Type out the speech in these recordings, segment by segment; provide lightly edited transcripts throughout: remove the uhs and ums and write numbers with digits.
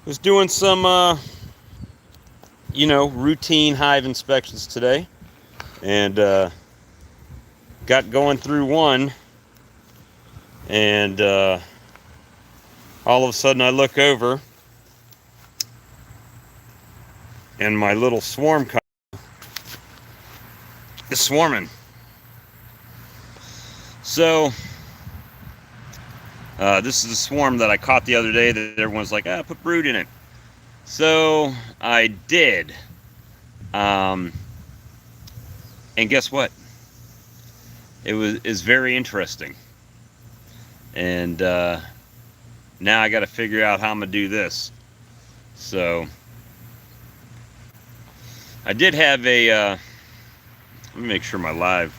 Was doing some, routine hive inspections today, and got going through one, and all of a sudden I look over, and my little swarm is swarming. So this is a swarm that I caught the other day that everyone's like, put brood in it. So I did. And guess what? Is very interesting. And now I got to figure out how I'm going to do this. So I did have let me make sure my live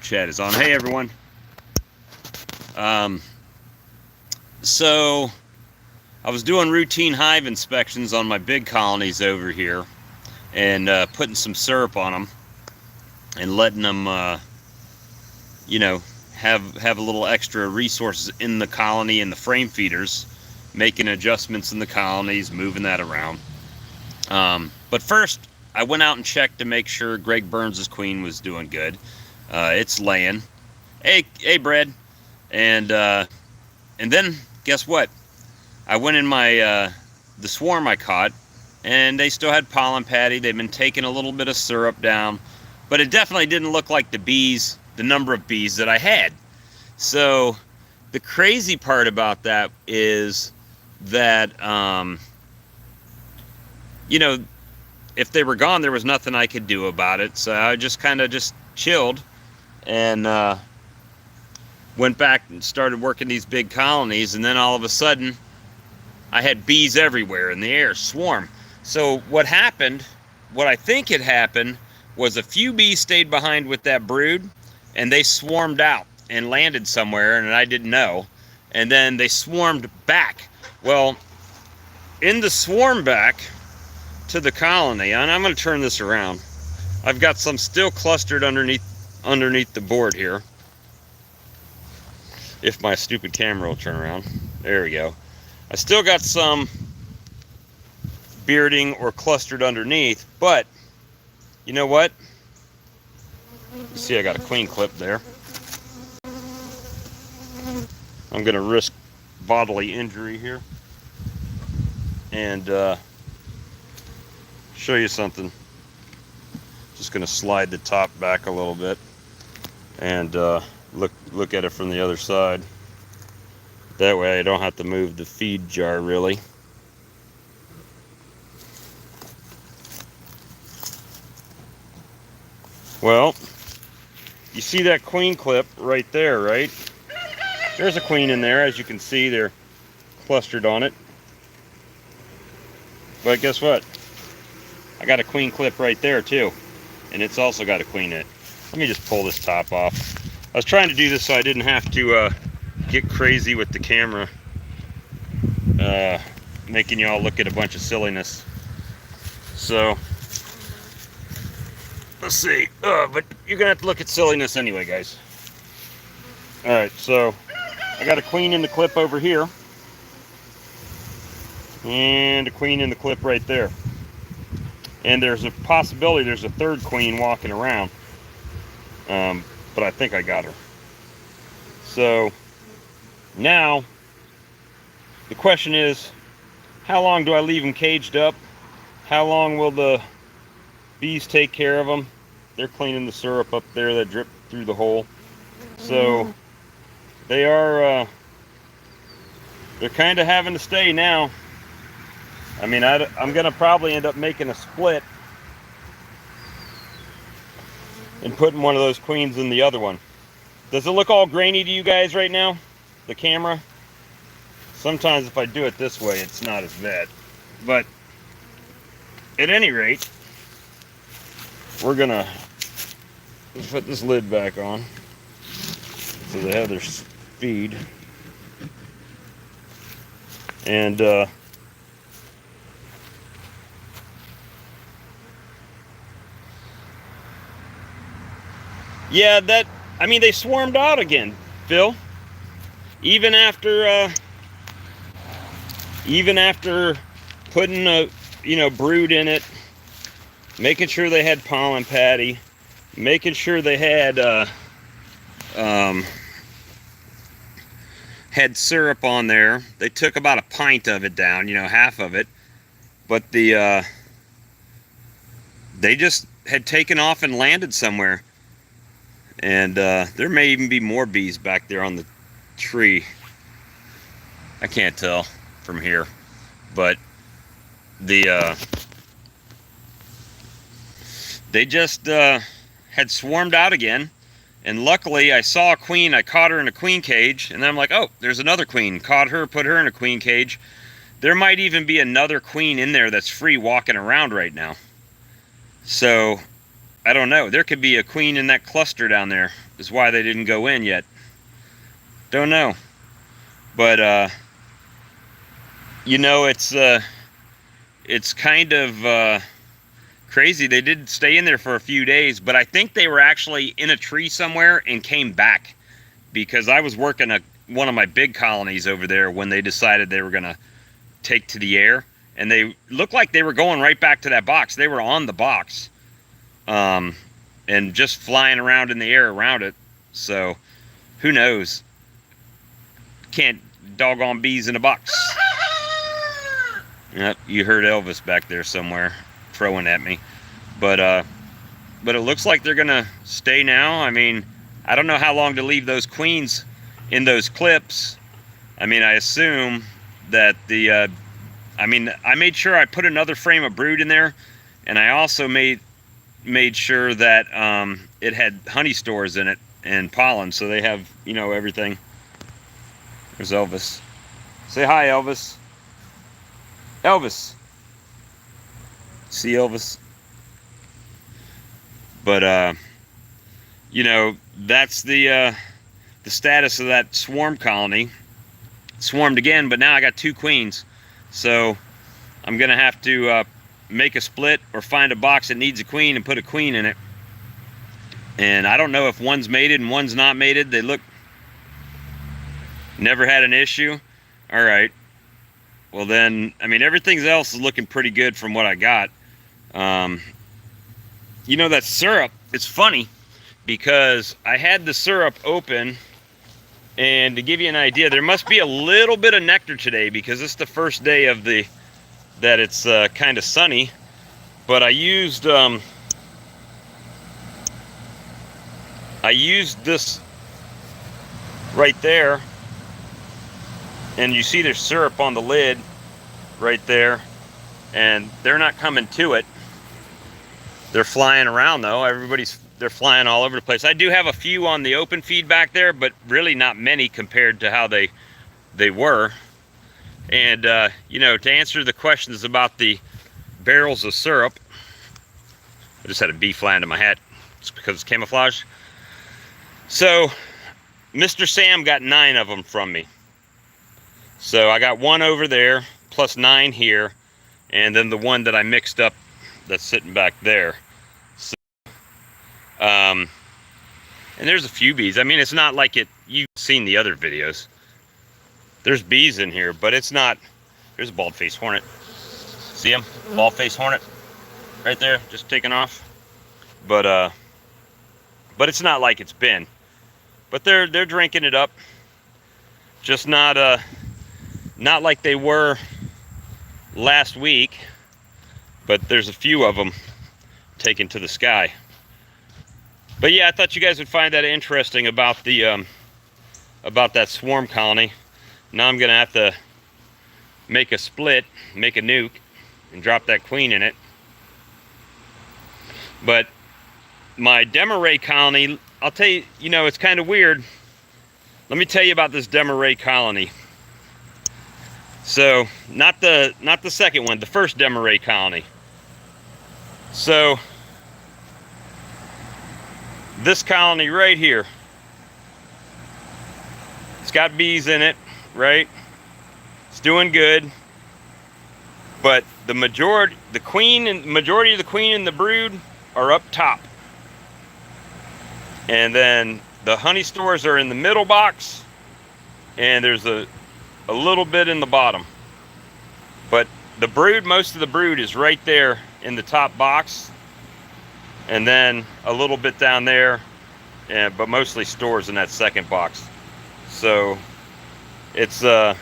chat is on. Hey, everyone. So I was doing routine hive inspections on my big colonies over here, and putting some syrup on them and letting them, have a little extra resources in the colony and the frame feeders, making adjustments in the colonies, moving that around. But first, I went out and checked to make sure Greg Burns' queen was doing good. It's laying. Hey, Brad. And then guess what? I went in my the swarm I caught, and they still had pollen patty. They've been taking a little bit of syrup down, but it definitely didn't look like the number of bees that I had. So the crazy part about that is that if they were gone, there was nothing I could do about it. So I just kind of just chilled and went back and started working these big colonies, and then all of a sudden I had bees everywhere in the air, swarm. So what I think had happened, was a few bees stayed behind with that brood, and they swarmed out and landed somewhere, and I didn't know. And then they swarmed back. Well, in the swarm back to the colony, and I'm going to turn this around. I've got some still clustered underneath the board here. If my stupid camera will turn around. There we go. I still got some bearding or clustered underneath, but you know what? You see I got a queen clip there. I'm going to risk bodily injury here and show you something. Just going to slide the top back a little bit and look at it from the other side. That way I don't have to move the feed jar really. Well, you see that queen clip right there, right? There's a queen in there, as you can see, they're clustered on it. But guess what? I got a queen clip right there too, and it's also got a queen in it. Let me just pull this top off. I was trying to do this so I didn't have to get crazy with the camera, making you all look at a bunch of silliness. So let's see. But you're gonna have to look at silliness anyway, guys. All right, so I got a queen in the clip over here, and a queen in the clip right there. And there's a possibility there's a third queen walking around, but I think I got her. So now the question is, how long do I leave them caged up? How long will the bees take care of them? They're cleaning the syrup up there that dripped through the hole. So they are they're kind of having to stay now. I mean, I'm gonna probably end up making a split and putting one of those queens in the other one. Does it look all grainy to you guys right now, the camera? Sometimes if I do it this way, it's not as bad. But at any rate, we're gonna put this lid back on so they have their feed. And yeah, they swarmed out again, Phil. Even after even after putting a, brood in it, making sure they had pollen patty, making sure they had syrup on there. They took about a pint of it down, half of it, but they just had taken off and landed somewhere. And there may even be more bees back there on the tree. I can't tell from here, but they just had swarmed out again. And luckily I saw a queen. I caught her in a queen cage, and then I'm like, oh, there's another queen. Caught her, put her in a queen cage. There might even be another queen in there that's free walking around right now. So I don't know. There could be a queen in that cluster down there. Is why they didn't go in yet. Don't know. But it's kind of crazy. They did stay in there for a few days, but I think they were actually in a tree somewhere and came back, because I was working one of my big colonies over there when they decided they were gonna take to the air, and they looked like they were going right back to that box. They were on the box, and just flying around in the air around it. So who knows? Can't doggone bees in a box. Yep, you heard Elvis back there somewhere throwing at me. But it looks like they're gonna stay now. I mean, I don't know how long to leave those queens in those clips. I mean, I assume that I made sure I put another frame of brood in there, and I also made sure that it had honey stores in it and pollen, so they have, everything. There's Elvis. Say hi, Elvis. Elvis. See Elvis? But that's the status of that swarm colony. Swarmed again, but now I got 2 queens, so I'm gonna have to make a split or find a box that needs a queen and put a queen in it. And I don't know if one's mated and one's not mated. They look, never had an issue. All right, well then, I mean, everything else is looking pretty good from what I got. That syrup, it's funny because I had the syrup open, and to give you an idea, there must be a little bit of nectar today because it's the first day of that it's kind of sunny. But I used this right there, and you see there's syrup on the lid right there, and they're not coming to it. They're flying around though. They're flying all over the place. I do have a few on the open feed back there, but really not many compared to how they were. And to answer the questions about the barrels of syrup, I just had a bee fly into my hat. It's because it's camouflage. So Mr. Sam got 9 of them from me. So I got 1 over there, plus 9 here, and then the one that I mixed up that's sitting back there. So, and there's a few bees. I mean, it's not like you've seen the other videos. There's bees in here, but it's not. There's a bald-faced hornet. See him? Bald-faced hornet right there, just taking off. But it's not like it's been. But they're drinking it up. Just not like they were last week. But there's a few of them taken to the sky. But yeah, I thought you guys would find that interesting about about that swarm colony. Now I'm gonna have to make a split, make a nuke, and drop that queen in it. But my Demeray colony, I'll tell you, it's kind of weird. Let me tell you about this Demeray colony. So, not the second one, the first Demeray colony. So, this colony right here, it's got bees in it, right? It's doing good. But the majority of the queen and the brood are up top. And then the honey stores are in the middle box, and there's a little bit in the bottom. But the brood, most of the brood is right there in the top box, and then a little bit down there, but mostly stores in that second box. So it's kind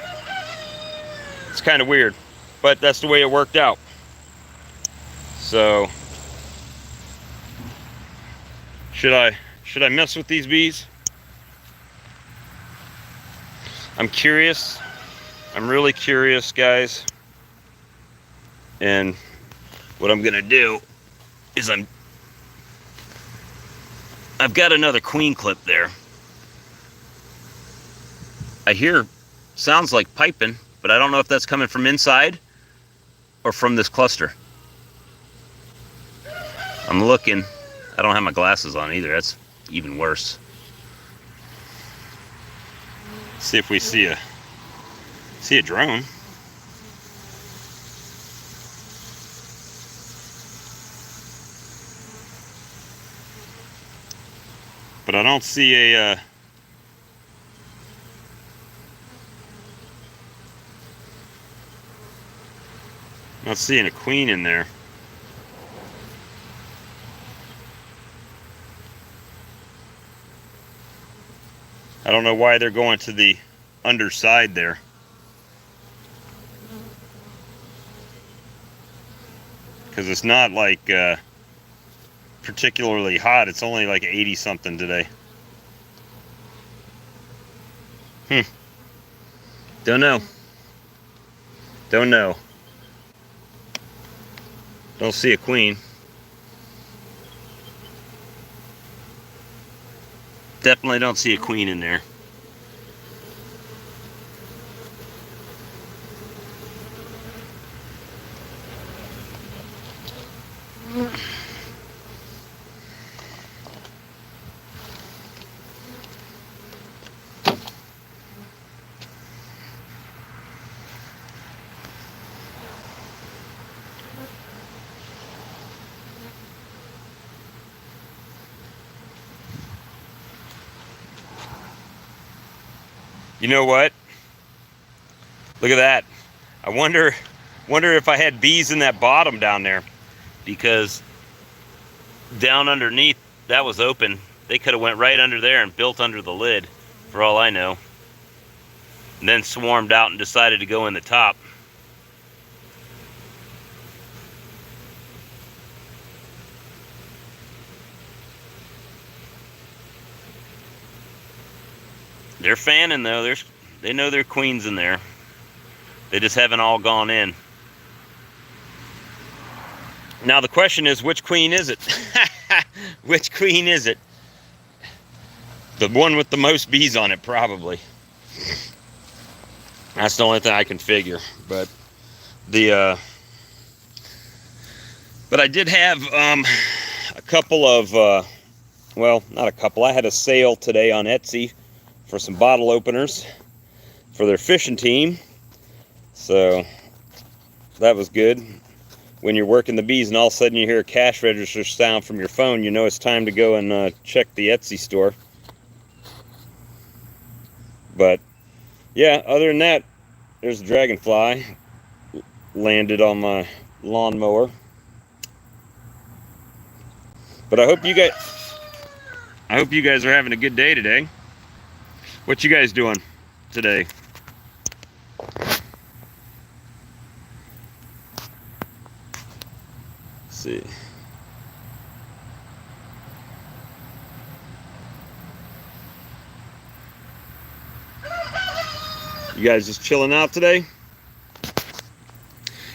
of weird, but that's the way it worked out. So should I mess with these bees? I'm curious. I'm really curious, guys. And what I'm gonna do is I've got another queen clip there. I hear sounds like piping, but I don't know if that's coming from inside or from this cluster. I'm looking. I don't have my glasses on either. That's even worse. See if we see a drone. But I don't see a not seeing a queen in there. I don't know why they're going to the underside there. Because it's not like particularly hot. It's only like 80 something today. Don't know. Don't know. Don't see a queen. Definitely don't see a queen in there. You know what? Look at that. I wonder if I had bees in that bottom down there, because down underneath that was open. They could have went right under there and built under the lid, for all I know, and then swarmed out and decided to go in the top. They're fanning though. They know their queen's in there. They just haven't all gone in. Now the question is, which queen is it? Which queen is it? The one with the most bees on it, probably. That's the only thing I can figure. But but I did have a couple of well, not a couple. I had a sale today on Etsy for some bottle openers for their fishing team. So that was good. When you're working the bees and all of a sudden you hear a cash register sound from your phone, you know it's time to go and check the Etsy store. But yeah, other than that, there's a dragonfly landed on my lawnmower. But I hope you guys are having a good day today. What you guys doing today? Let's see. You guys just chilling out today?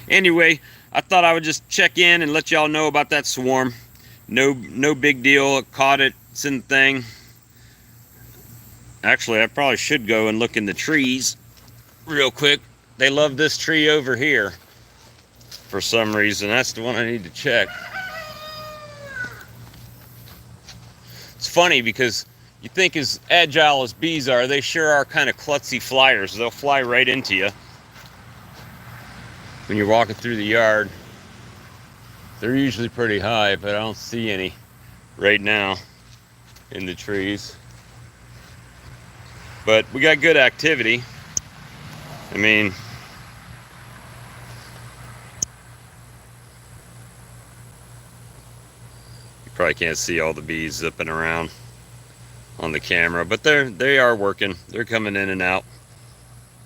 Anyway, I thought I would just check in and let y'all know about that swarm. No big deal. I caught it. It's in the thing. Actually, I probably should go and look in the trees real quick. They love this tree over here for some reason. That's the one I need to check. It's funny because you think as agile as bees are, they sure are kind of klutzy flyers. They'll fly right into you when you're walking through the yard. They're usually pretty high, but I don't see any right now in the trees. But we got good activity. I mean, Probably can't see all the bees zipping around on the camera, but they are working. They're coming in and out,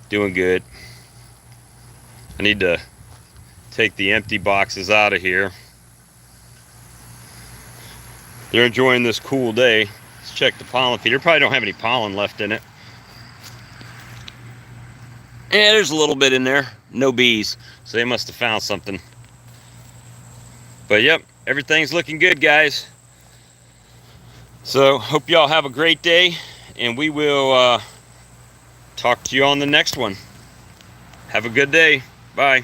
doing good. I need to take the empty boxes out of here. They're enjoying this cool day. Let's check the pollen feeder. Probably don't have any pollen left in it. Yeah, there's a little bit in there. No bees, so they must have found something. But yep, everything's looking good, guys. So hope y'all have a great day, and we will talk to you on the next one. Have a good day. Bye.